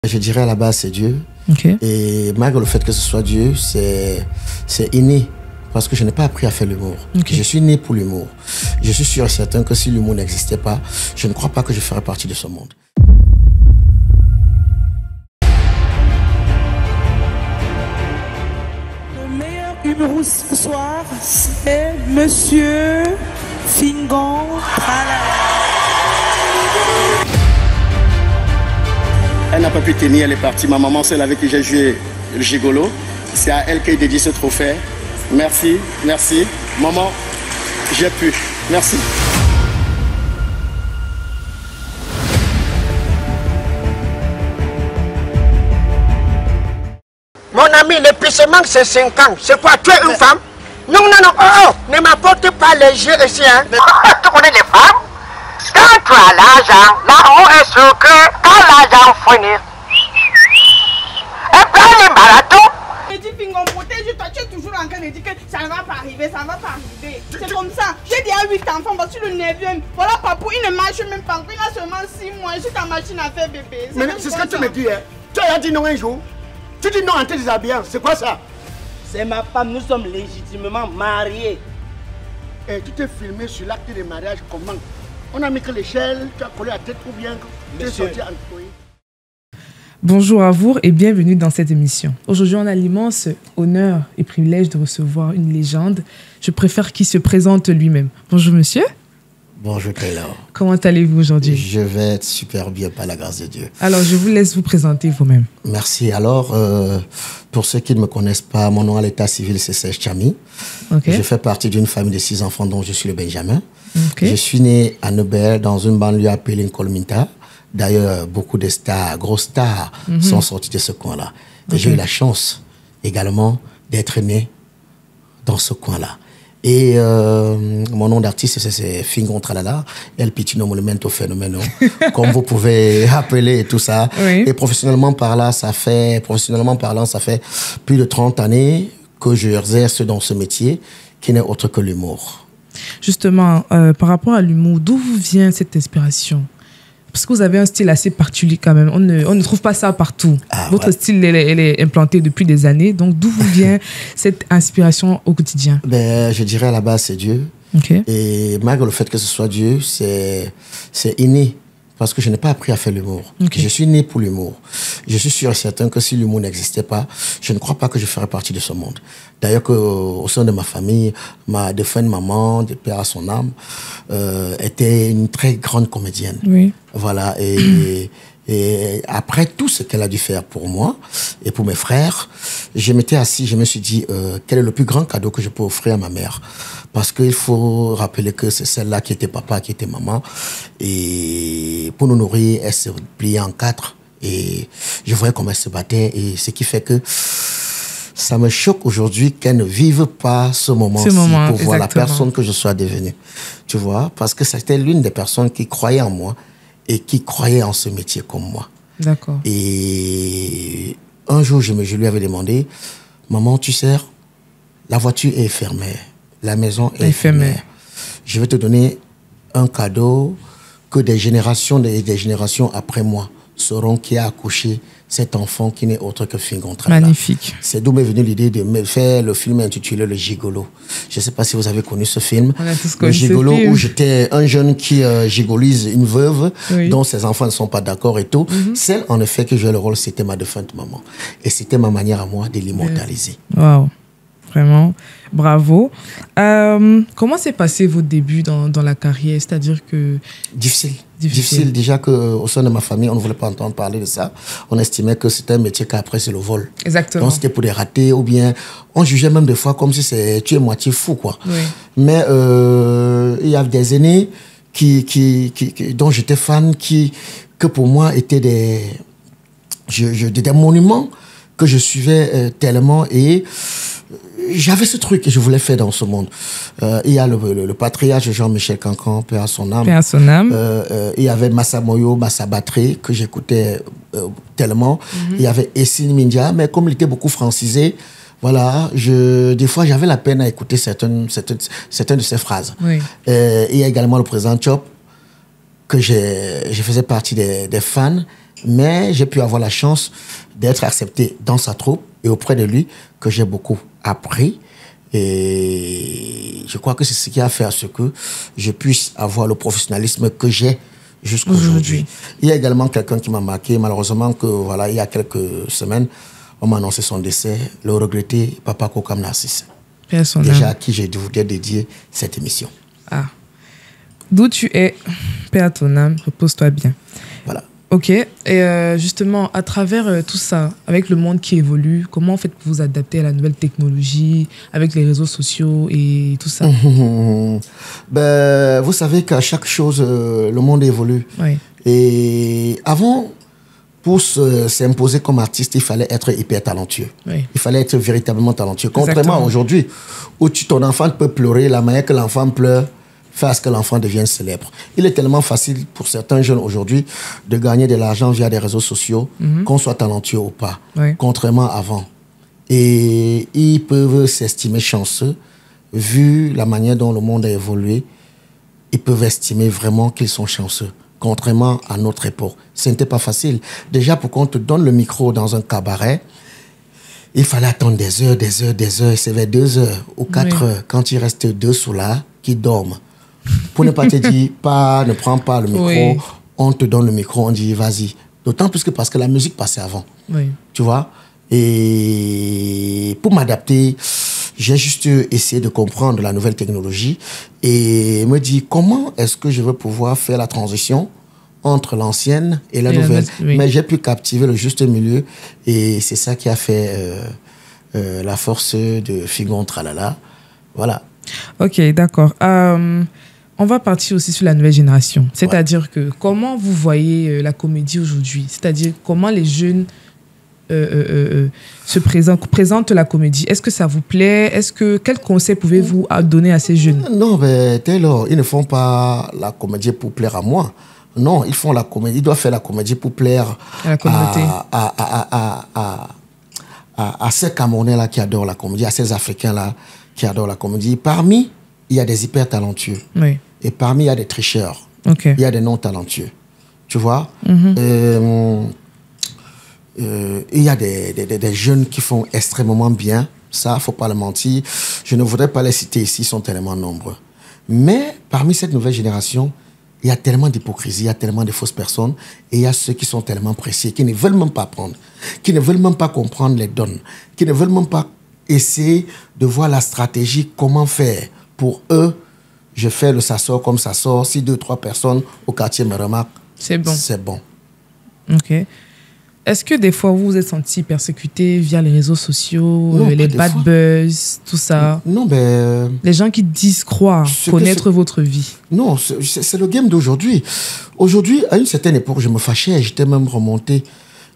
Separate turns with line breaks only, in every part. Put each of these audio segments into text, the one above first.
Je dirais à la base, c'est Dieu.
Okay.
Et malgré le fait que ce soit Dieu, c'est inné. Parce que je n'ai pas appris à faire l'humour.
Okay.
Je suis né pour l'humour. Je suis sûr et certain que si l'humour n'existait pas, je ne crois pas que je ferais partie de ce monde.
Le meilleur humoriste ce soir, c'est Monsieur Fingon Tralala.
Elle n'a pas pu tenir, elle est partie. Ma maman, celle avec qui j'ai joué le gigolo, c'est à elle qu'est dédié ce trophée. Merci, merci. Maman, j'ai pu. Merci.
Mon ami, le pissement c'est 5 ans. C'est quoi, tu es une femme? Non, non, non, oh, ne m'apporte pas les jeux ici, hein. Mais tu connais les femmes? Quand tu as l'argent, l'amour est sûr que quand l'argent finit, et puis les marathons.
Je dis Fingon, protège-toi, tu es toujours en train de dire que ça ne va pas arriver, ça ne va pas arriver. C'est comme ça. J'ai déjà 8 enfants, parce que le 9e, voilà papou, il ne marche même pas. Il a seulement 6 mois, j'ai ta machine à faire bébé.
Mais c'est ce que tu me dis, hein. Tu as dit non un jour. Tu dis non en te déshabillant. C'est quoi ça?
C'est ma femme, nous sommes légitimement mariés.
Et tu t'es filmé sur l'acte de mariage comment? On a mis que l'échelle, tu as collé la tête ou bien tu es sorti en foyer.
Bonjour à vous et bienvenue dans cette émission. Aujourd'hui, on a l'immense honneur et privilège de recevoir une légende. Je préfère qu'il se présente lui-même. Bonjour monsieur.
Bonjour Taylor.
Comment allez-vous aujourd'hui?
Je vais être super bien par la grâce de Dieu.
Alors, je vous laisse vous présenter vous-même.
Merci. Alors, pour ceux qui ne me connaissent pas, mon nom à l'état civil, c'est Serge Tchami.
Okay.
Je fais partie d'une famille de 6 enfants dont je suis le Benjamin.
Okay.
Je suis né à Nebel, dans une banlieue appelée Nkolminta. D'ailleurs, beaucoup de stars, grosses stars, sont sortis de ce coin-là. Et j'ai eu la chance également d'être né dans ce coin-là. Et mon nom d'artiste, c'est Fingon Tralala, El Pitino Monumento Fenomeno, comme vous pouvez appeler et tout ça.
Oui.
Et professionnellement parlant, ça fait plus de 30 années que je exerce dans ce métier qui n'est autre que l'humour.
Justement, par rapport à l'humour, d'où vous vient cette inspiration? Parce que vous avez un style assez particulier quand même. On ne trouve pas ça partout. Votre style, elle est implantée depuis des années. Donc, d'où vous vient cette inspiration au quotidien?
Je dirais à la base, c'est Dieu.
Okay.
Et malgré le fait que ce soit Dieu, c'est inné. Parce que je n'ai pas appris à faire l'humour.
Okay.
Je suis né pour l'humour. Je suis sûr et certain que si l'humour n'existait pas, je ne crois pas que je ferais partie de ce monde. D'ailleurs, au sein de ma famille, ma défunte maman, de paix à son âme, était une très grande comédienne.
Oui.
Voilà. Et après tout ce qu'elle a dû faire pour moi et pour mes frères, je m'étais assis, je me suis dit, quel est le plus grand cadeau que je peux offrir à ma mère? Parce qu'il faut rappeler que c'est celle-là qui était papa, qui était maman. Et pour nous nourrir, elle se pliait en 4. Et je voyais comment elle se battait. Et ce qui fait que ça me choque aujourd'hui qu'elle ne vive pas ce moment-ci pour voir la personne que je sois devenue. Tu vois? Parce que c'était l'une des personnes qui croyait en moi et qui croyait en ce métier comme moi.
D'accord.
Et un jour, je lui avais demandé, maman, tu sais, la voiture est éphémère, la maison est éphémère. Je vais te donner un cadeau que des générations après moi sauront qui a accouché cet enfant qui n'est autre que Fingon Tralala.
Magnifique.
C'est d'où m'est venue l'idée de me faire le film intitulé Le Gigolo. Je ne sais pas si vous avez connu ce film.
On a tous
Le
connu
Gigolo,
ce film.
où j'étais un jeune qui gigolise une veuve dont ses enfants ne sont pas d'accord et tout. Celle, en effet, que jouait le rôle, c'était ma défunte maman. Et c'était ma manière à moi de l'immortaliser.
Waouh. Vraiment, bravo. Comment s'est passé vos débuts dans la carrière? C'est-à-dire que...
Difficile. Déjà qu'au sein de ma famille, on ne voulait pas entendre parler de ça. On estimait que c'était un métier qu'après, c'est le vol.
Exactement.
Donc, c'était pour des ratés ou bien... On jugeait même des fois comme si tu es moitié fou, quoi.
Oui.
Mais il y a des aînés dont j'étais fan que pour moi étaient des monuments que je suivais tellement et... J'avais ce truc que je voulais faire dans ce monde. Il y a le patriarche Jean-Michel Cancan, paix à son âme.
Paix à son âme.
Il y avait Massa Moyo, Massa Batré, que j'écoutais tellement. Il y avait Essine Mindia, mais comme il était beaucoup francisé, voilà, des fois j'avais la peine à écouter certaines de ses phrases.
Oui.
Il y a également le président Chop, que je faisais partie des fans. Mais j'ai pu avoir la chance d'être accepté dans sa troupe et auprès de lui, que j'ai beaucoup appris. Et je crois que c'est ce qui a fait à ce que je puisse avoir le professionnalisme que j'ai jusqu'à aujourd'hui. Il y a également quelqu'un qui m'a marqué, malheureusement, que voilà, il y a quelques semaines, on m'a annoncé son décès, le regretté Papa Kokam Narcisse. Déjà à qui j'ai voulu dédier cette émission.
Ah. D'où tu es, paix à ton âme, repose-toi bien.
Voilà.
Ok. Et justement, à travers tout ça, avec le monde qui évolue, comment en fait vous vous adaptez à la nouvelle technologie, avec les réseaux sociaux et tout ça?
Ben, vous savez qu'à chaque chose, le monde évolue.
Oui.
Et avant, pour s'imposer comme artiste, il fallait être hyper talentueux.
Oui.
Il fallait être véritablement talentueux. Contrairement à aujourd'hui, où ton enfant peut pleurer, la manière que l'enfant pleure, fait à ce que l'enfant devienne célèbre. Il est tellement facile pour certains jeunes aujourd'hui de gagner de l'argent via des réseaux sociaux, qu'on soit talentueux ou pas, contrairement à avant. Et ils peuvent s'estimer chanceux, vu la manière dont le monde a évolué, ils peuvent estimer vraiment qu'ils sont chanceux, contrairement à notre époque. Ce n'était pas facile. Déjà, pour qu'on te donne le micro dans un cabaret, il fallait attendre des heures, et c'est vers 2 heures ou 4 heures, quand il reste 2 sous là, qui dorment. Pour ne pas te dire, ne prends pas le micro, on te donne le micro, on dit vas-y. D'autant plus que parce que la musique passait avant. Tu vois? Et pour m'adapter, j'ai juste essayé de comprendre la nouvelle technologie et me dire comment est-ce que je veux pouvoir faire la transition entre l'ancienne et la nouvelle. Mais j'ai pu captiver le juste milieu et c'est ça qui a fait la force de Fingon Tralala. Voilà.
Ok, d'accord. On va partir aussi sur la nouvelle génération. C'est-à-dire que comment vous voyez la comédie aujourd'hui? C'est-à-dire comment les jeunes présentent la comédie? Est-ce que ça vous plaît? Quel conseil pouvez-vous donner à ces jeunes?
Non, mais Taylor, ils ne font pas la comédie pour plaire à moi. Non, ils font la comédie. Ils doivent faire la comédie pour plaire
à la communauté.
À ces Camerounais-là qui adorent la comédie, à ces Africains-là qui adorent la comédie. Parmi, il y a des hyper talentueux.
Oui.
Et parmi, il y a des tricheurs.
Okay.
Il y a des non talentueux. Tu vois? Il y a des jeunes qui font extrêmement bien. Ça, il ne faut pas le mentir. Je ne voudrais pas les citer ici, ils sont tellement nombreux. Mais parmi cette nouvelle génération, il y a tellement d'hypocrisie, il y a tellement de fausses personnes. Et il y a ceux qui sont tellement pressés, qui ne veulent même pas apprendre, qui ne veulent même pas comprendre les donnes, qui ne veulent même pas essayer de voir la stratégie, comment faire. Pour eux, je fais le ça sort comme ça sort. Si 2 ou 3 personnes au quartier me remarquent,
c'est bon.
C'est bon.
Ok. Est-ce que des fois vous vous êtes senti persécuté via les réseaux sociaux, non, les bad buzz, tout ça?
Non, mais...
Les gens qui disent croire connaître votre vie.
Non, c'est le game d'aujourd'hui. Aujourd'hui, à une certaine époque, je me fâchais, j'étais même remonté.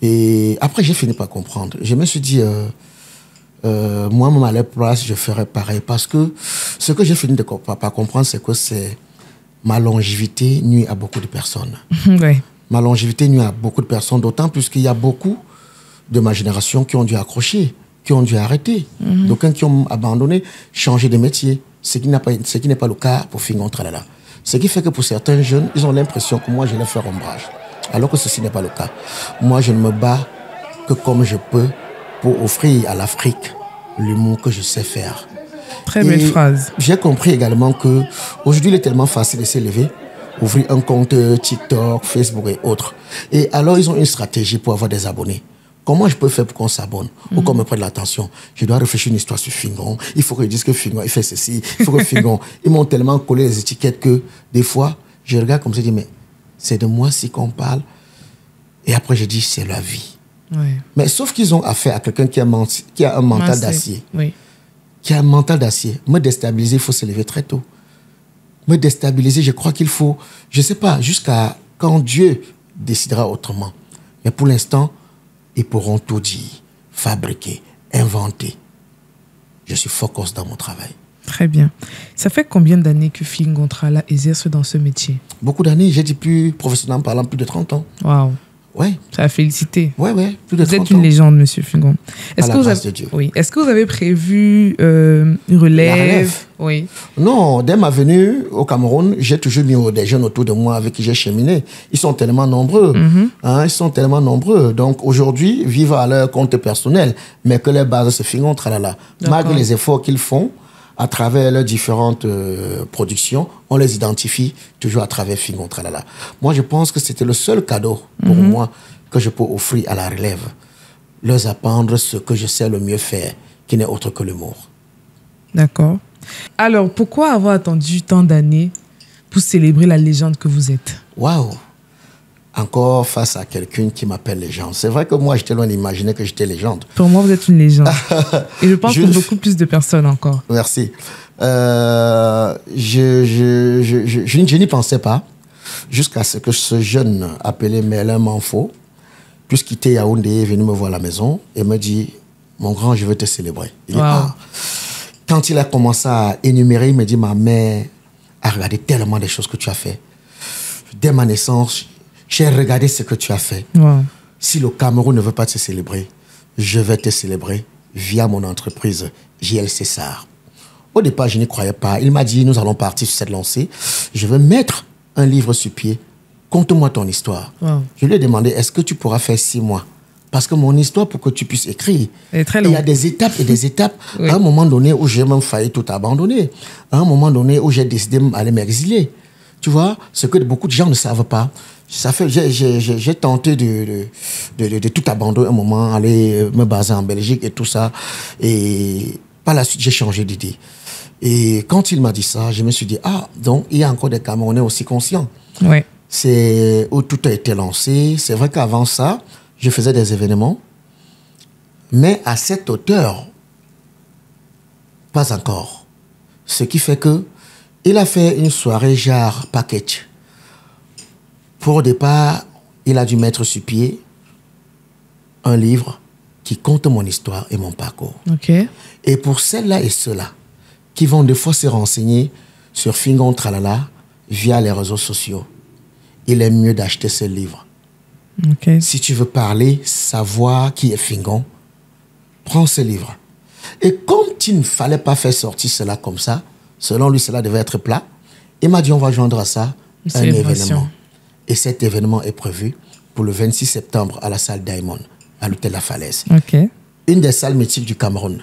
Et après, j'ai fini par comprendre. Je me suis dit, moi-même à leur place, je ferais pareil. Parce que ce que j'ai fini par comprendre, c'est que ma longévité nuit à beaucoup de personnes.
Oui.
Ma longévité nuit à beaucoup de personnes, d'autant plus qu'il y a beaucoup de ma génération qui ont dû accrocher, qui ont dû arrêter. D'aucuns qui ont abandonné, changé de métier. Ce qui n'est pas le cas pour Fingon Tralala. Ce qui fait que pour certains jeunes, ils ont l'impression que moi, je les fais ombrage. Alors que ceci n'est pas le cas. Moi, je ne me bats que comme je peux pour offrir à l'Afrique l'humour que je sais faire.
Très belle phrase.
J'ai compris également qu'aujourd'hui, il est tellement facile de s'élever, ouvrir un compte TikTok, Facebook et autres. Et alors, ils ont une stratégie pour avoir des abonnés. Comment je peux faire pour qu'on s'abonne ou qu'on me prenne l'attention? Je dois réfléchir une histoire sur Fingon. Il faut que je dise que Fingon, il fait ceci. Il faut que Fingon... Ils m'ont tellement collé les étiquettes que des fois, je regarde comme ça et je dis, mais c'est de moi si qu'on parle. Et après, je dis, c'est la vie.
Oui.
Mais sauf qu'ils ont affaire à quelqu'un qui a un mental d'acier.
Oui.
Qui a un mental d'acier. Me déstabiliser, il faut se lever très tôt. Me déstabiliser, je crois qu'il faut, je ne sais pas, jusqu'à quand Dieu décidera autrement. Mais pour l'instant, ils pourront tout dire, fabriquer, inventer. Je suis focus dans mon travail.
Très bien. Ça fait combien d'années que Fingon Tralala exerce dans ce métier?
Beaucoup d'années, j'ai dit plus professionnellement parlant, plus de 30 ans.
Waouh.
Ouais.
Ça a félicité.
Ouais, ouais. Plus de
Vous
30
êtes une
ans.
légende, monsieur Fingon.
À la grâce de Dieu.
Oui. Est-ce que vous avez prévu une relève?
La relève?
Oui.
Non, dès ma venue au Cameroun, j'ai toujours mis des jeunes autour de moi avec qui j'ai cheminé. Ils sont tellement nombreux. Ils sont tellement nombreux. Donc aujourd'hui, vivent à leur compte personnel, mais que les bases se Fingon Tralala. Malgré les efforts qu'ils font, à travers leurs différentes productions, on les identifie toujours à travers Fingon Tralala. Moi, je pense que c'était le seul cadeau pour moi que je peux offrir à la relève. Leur apprendre ce que je sais le mieux faire, qui n'est autre que l'humour.
D'accord. Alors, pourquoi avoir attendu tant d'années pour célébrer la légende que vous êtes?
Waouh! Encore face à quelqu'un qui m'appelle légende. C'est vrai que moi, j'étais loin d'imaginer que j'étais légende.
Pour moi, vous êtes une légende. Et je pense pour beaucoup plus de personnes encore.
Merci. Je n'y pensais pas jusqu'à ce que ce jeune appelé Merlin Manfo puisse quitter Yaoundé, est venu me voir à la maison et me dit, mon grand, je veux te célébrer. Il dit, Quand il a commencé à énumérer, il me dit, ma mère a regardé tellement des choses que tu as fait. Dès ma naissance, j'ai regardé ce que tu as fait. Si le Cameroun ne veut pas te célébrer, je vais te célébrer via mon entreprise JL César. Au départ, je n'y croyais pas. Il m'a dit, nous allons partir sur cette lancée. Je vais mettre un livre sur pied. Conte-moi ton histoire. Je lui ai demandé, est-ce que tu pourras faire 6 mois? Parce que mon histoire, pour que tu puisses écrire, il y a des étapes et des étapes. À un moment donné où j'ai même failli tout abandonner. À un moment donné où j'ai décidé d'aller m'exiler. Tu vois, ce que beaucoup de gens ne savent pas. J'ai tenté de tout abandonner un moment, aller me baser en Belgique et tout ça. Et par la suite, j'ai changé d'idée. Et quand il m'a dit ça, je me suis dit, donc il y a encore des Camerounais aussi conscients.
Oui.
C'est où tout a été lancé. C'est vrai qu'avant ça, je faisais des événements. Mais à cette hauteur, pas encore. Ce qui fait que il a fait une soirée genre package. Pour au départ, il a dû mettre sur pied un livre qui compte mon histoire et mon parcours. Et pour celles-là et ceux-là qui vont des fois se renseigner sur Fingon Tralala via les réseaux sociaux, il est mieux d'acheter ce livre. Si tu veux parler, savoir qui est Fingon, prends ce livre. Et comme il ne fallait pas faire sortir cela comme ça, selon lui, cela devait être plat, il m'a dit, on va joindre à ça un événement. Et cet événement est prévu pour le 26 septembre à la salle Diamond, à l'hôtel La Falaise. Une des salles mythiques du Cameroun.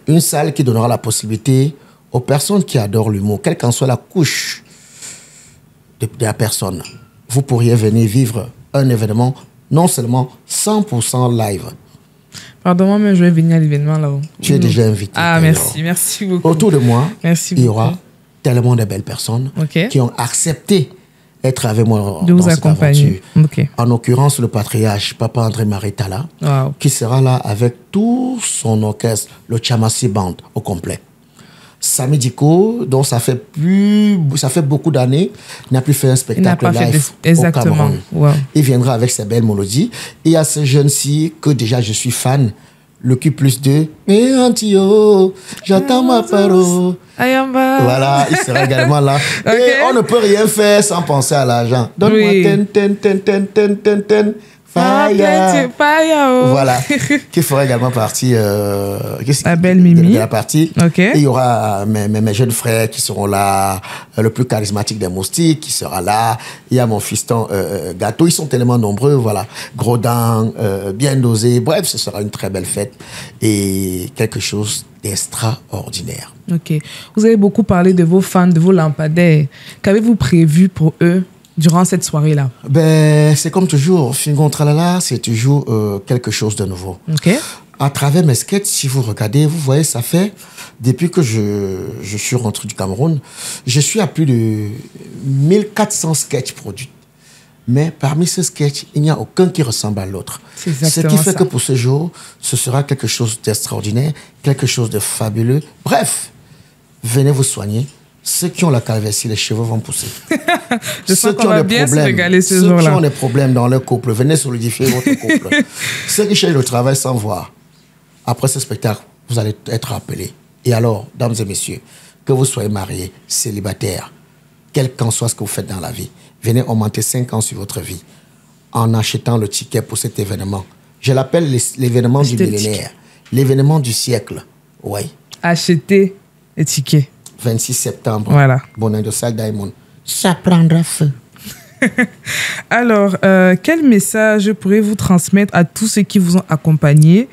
Une salle qui donnera la possibilité aux personnes qui adorent l'humour, quelle qu'en soit la couche de la personne, vous pourriez venir vivre un événement non seulement 100% live.
Pardon, mais je vais venir à l'événement là-haut.
Tu es déjà invité.
Merci beaucoup.
Autour de moi,
il
y aura tellement de belles personnes qui ont accepté d'être avec moi
de
dans
vous accompagner.
Cette aventure. En l'occurrence, le patriarche, Papa André-Marie Tala, qui sera là avec tout son orchestre, le Chamasi Band au complet. Samy Diko, dont ça fait beaucoup d'années, n'a plus fait un spectacle live au Cameroun. Il viendra avec ses belles mélodies. Et il y a ce jeune-ci que déjà je suis fan, le Q+2. Mais Antio, j'attends ma parole. Voilà, il sera également là. Et on ne peut rien faire sans penser à l'argent. Donne-moi ten. Voilà, qui fera également partie de la partie. Et il y aura mes jeunes frères qui seront là, le plus charismatique des moustiques qui sera là. Il y a mon fiston Gâteau, ils sont tellement nombreux, voilà. Grodin, bien dosé. Bref, ce sera une très belle fête et quelque chose d'extraordinaire.
Vous avez beaucoup parlé de vos fans, de vos lampadaires. Qu'avez-vous prévu pour eux durant cette soirée-là?
C'est comme toujours, Fingon Tralala, c'est toujours quelque chose de nouveau. À travers mes sketchs, si vous regardez, vous voyez, ça fait, depuis que je suis rentré du Cameroun, je suis à plus de 1400 sketchs produits. Mais parmi ces sketchs, il n'y a aucun qui ressemble à l'autre. Ce qui fait que pour ce jour, ce sera quelque chose d'extraordinaire, quelque chose de fabuleux. Bref, venez vous soigner. Ceux qui ont la calvitie, les cheveux vont pousser.
Ceux qui ont
des problèmes dans leur couple, venez solidifier votre couple. Ceux qui cherchent le travail sans voir, après ce spectacle, vous allez être appelés. Et alors, dames et messieurs, que vous soyez mariés, célibataires, quel qu'en soit ce que vous faites dans la vie, venez augmenter 5 ans sur votre vie. en achetant le ticket pour cet événement. Je l'appelle l'événement du millénaire, l'événement du siècle. Oui.
Acheter les tickets.
26 septembre.
Voilà.
Bon anniversaire, Diamond. Ça prendra feu.
Alors, quel message pourrez-vous transmettre à tous ceux qui vous ont accompagné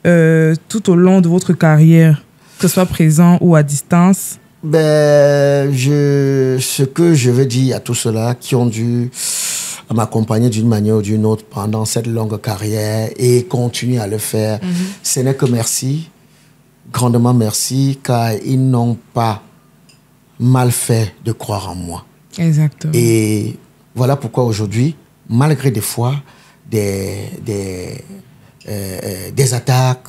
tout au long de votre carrière, que ce soit présent ou à distance?
Ce que je veux dire à tous ceux-là qui ont dû m'accompagner d'une manière ou d'une autre pendant cette longue carrière et continuer à le faire, ce n'est que merci, grandement merci, car ils n'ont pas mal fait de croire en moi.
Exactement.
Et voilà pourquoi aujourd'hui, malgré des fois des attaques,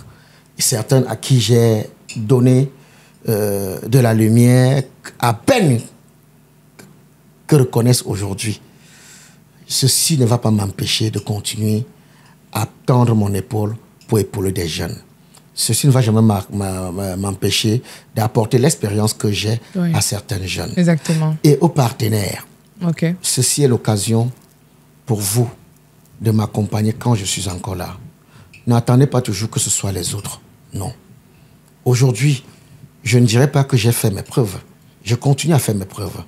certaines à qui j'ai donné de la lumière, à peine que reconnaissent aujourd'hui, ceci ne va pas m'empêcher de continuer à tendre mon épaule pour épauler des jeunes. Ceci ne va jamais m'empêcher d'apporter l'expérience que j'ai à certains jeunes.
Exactement.
Et aux partenaires.
Ok.
Ceci est l'occasion pour vous de m'accompagner quand je suis encore là. N'attendez pas toujours que ce soit les autres. Non. Aujourd'hui, je ne dirais pas que j'ai fait mes preuves. Je continue à faire mes preuves.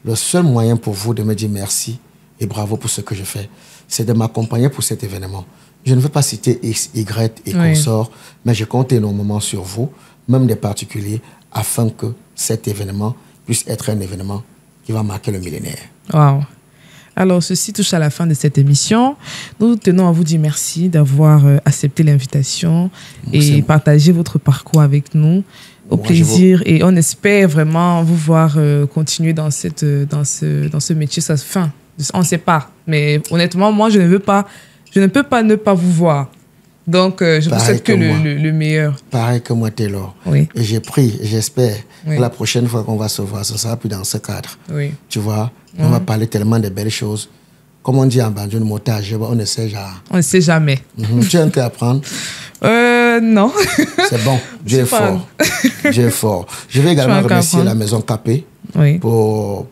Le seul moyen pour vous de me dire merci et bravo pour ce que je fais, c'est de m'accompagner pour cet événement. Je ne veux pas citer X, Y et consorts, mais je compte énormément sur vous, même des particuliers, afin que cet événement puisse être un événement qui va marquer le millénaire.
Wow. Alors, ceci touche à la fin de cette émission. Nous tenons à vous dire merci d'avoir accepté l'invitation et partagé votre parcours avec nous. Au plaisir. Et on espère vraiment vous voir continuer dans ce métier. On ne sait pas. Mais honnêtement, moi, je ne peux pas ne pas vous voir. Donc, je vous souhaite que le meilleur.
Pareil que moi, Taylor.
Oui.
Et j'ai pris, j'espère, que la prochaine fois qu'on va se voir, ce sera plus dans ce cadre.
Oui.
Tu vois, on va parler tellement de belles choses. Comme on dit en banjo, montage, on ne sait jamais.
On ne sait jamais.
Tu as un peu à apprendre?
Non.
C'est bon. Dieu est fort. Dieu est fort. Je vais également remercier la Maison Capé pour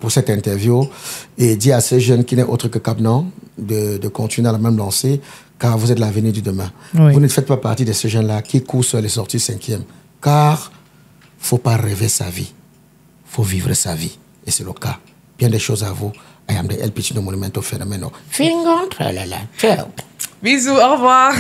cette interview et dire à ces jeunes qui n'est autre que Capnon de continuer à la même lancée, car vous êtes l'avenir du demain.
Oui.
Vous ne faites pas partie de ces jeunes-là qui courent sur les sorties 5e, car il ne faut pas rêver sa vie. Il faut vivre sa vie. Et c'est le cas. Bien des choses à vous. I am the El Piccino Monumento Fenomeno.
Bisous, au revoir.